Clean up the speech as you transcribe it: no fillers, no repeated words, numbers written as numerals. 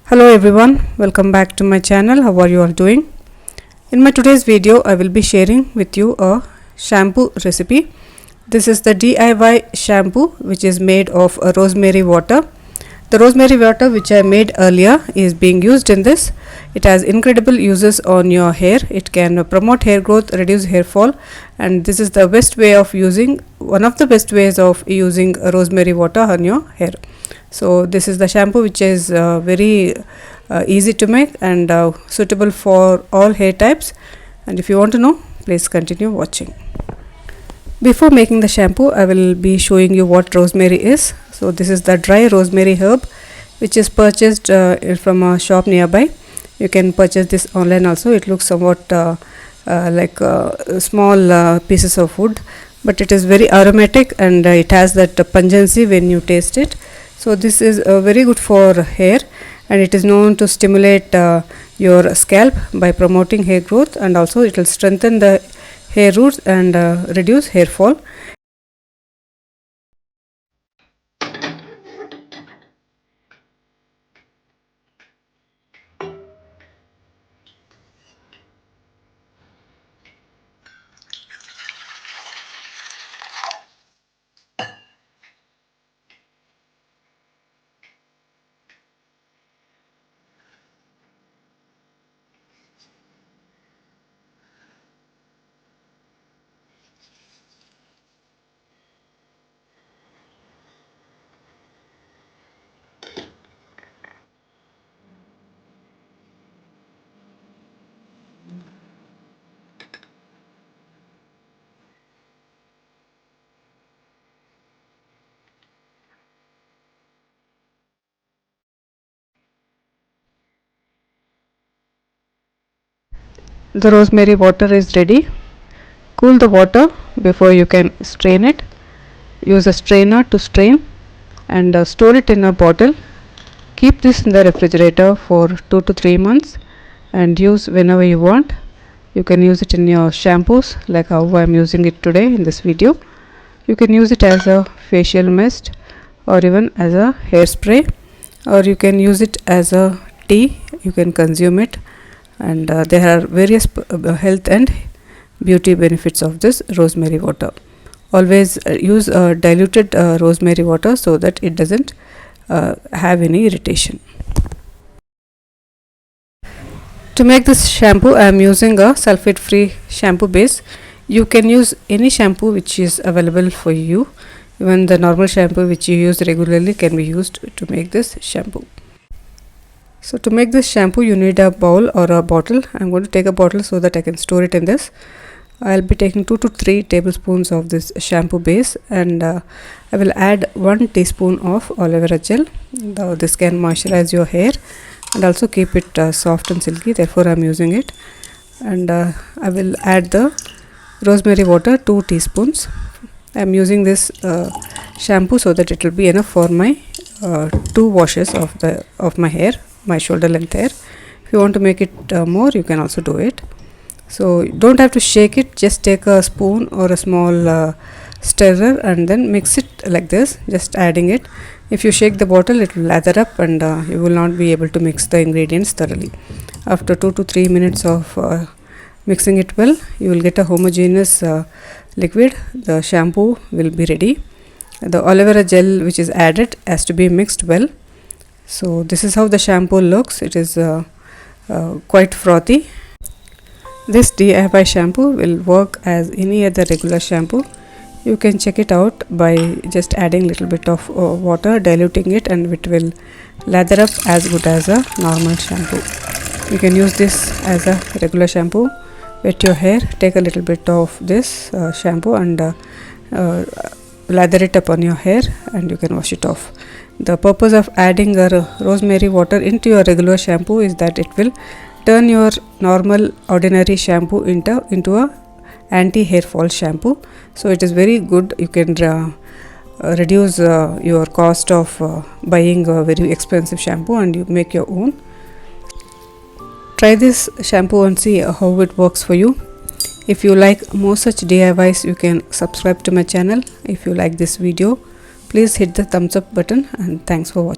Hello everyone, welcome back to my channel. How are you all doing? In my today's video I will be sharing with you a shampoo recipe. This is the DIY shampoo which is made of rosemary water. The rosemary water which I made earlier is being used in this. It has incredible uses on your hair. It can promote hair growth, reduce hair fall, and this is the best way of using, one of the best ways of using rosemary water on your hair. So this is the shampoo which is very easy to make and suitable for all hair types, and if you want to know, please continue watching. Before making the shampoo, I will be showing you what rosemary is. So this is the dry rosemary herb which is purchased from a shop nearby. You can purchase this online also. It looks somewhat like small pieces of wood, but it is very aromatic and it has that pungency when you taste it. So this is very good for hair, and it is known to stimulate your scalp by promoting hair growth, and also it will strengthen the hair roots and reduce hair fall. The rosemary water is ready. Cool the water before you can strain it. Use a strainer to strain and store it in a bottle. Keep this in the refrigerator for 2 to 3 months and use whenever you want. You can use it in your shampoos like how I am using it today in this video. You can use it as a facial mist or even as a hairspray, or you can use it as a tea. You can consume it, and there are various health and beauty benefits of this rosemary water. Always use diluted rosemary water so that it doesn't have any irritation. To make this shampoo, I am using a sulfate free shampoo base. You can use any shampoo which is available for you. Even the normal shampoo which you use regularly can be used to make this shampoo. So to make this shampoo, you need a bowl or a bottle. I'm going to take a bottle so that I can store it in this. I'll be taking 2 to 3 tablespoons of this shampoo base, and I will add 1 teaspoon of aloe vera gel. This can moisturize your hair and also keep it soft and silky, therefore I'm using it. And I will add the rosemary water, 2 teaspoons. I'm using this shampoo so that it will be enough for my 2 washes of my hair, my shoulder length hair. If you want to make it more, you can also do it. So don't have to shake it, just take a spoon or a small stirrer and then mix it like this, just adding it. If you shake the bottle, it will lather up and you will not be able to mix the ingredients thoroughly. After 2 to 3 minutes of mixing it well, you will get a homogeneous liquid. The shampoo will be ready. The aloe vera gel which is added has to be mixed well. So this is how the shampoo looks. It is quite frothy. This DIY shampoo will work as any other regular shampoo. You can check it out by just adding little bit of water, diluting it, and it will lather up as good as a normal shampoo. You can use this as a regular shampoo. Wet your hair, take a little bit of this shampoo and lather it upon your hair, and you can wash it off. The purpose of adding rosemary water into your regular shampoo is that it will turn your normal ordinary shampoo into a anti-hair fall shampoo. So it is very good. You can reduce your cost of buying a very expensive shampoo, and you make your own. Try this shampoo and see how it works for you. If you like more such DIYs, you can subscribe to my channel. If you like this video, please hit the thumbs up button, and thanks for watching.